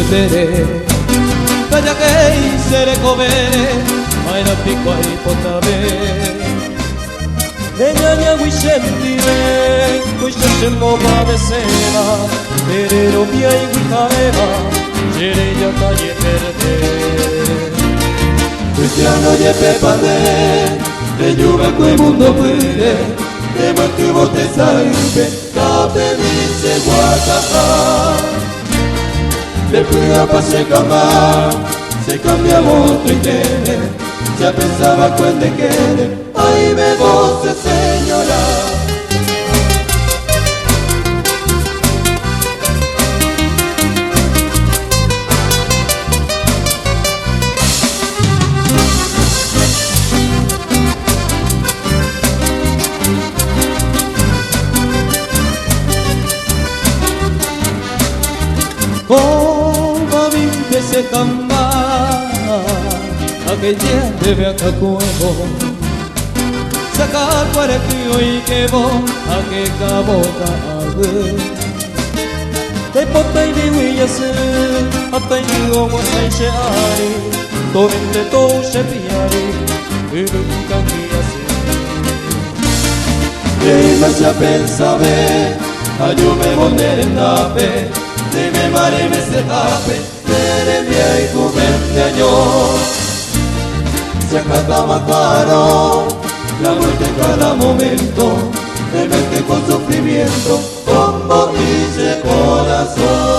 tere Kaya que sere comere Mai la pico ai potabe Eñaña guixentire Guixenxengo va de sera Terero pia i guijareva Gereya talle verde Cristiano ye pepade De lluvia cui mundo pide De mantuvo te saipe Cape dice guatata De pura pa se cambiar Se cambia otro y tiene Ya pensaba cuando quiere Ay me voce señora Como vinte se camba Aquella debe acá cuevo Sacar para que hoy que vos A que cabota a ver Te pota y de huilla se Hasta y digo vos a encheari Torrente todo se piari Y nunca guía se Y más ya pensaba Ayúme poner en tape Dime mare me se tape Tere mia y tu 20 años Se acata mataron La muerte en cada momento Me mete con sufrimiento Como dice corazón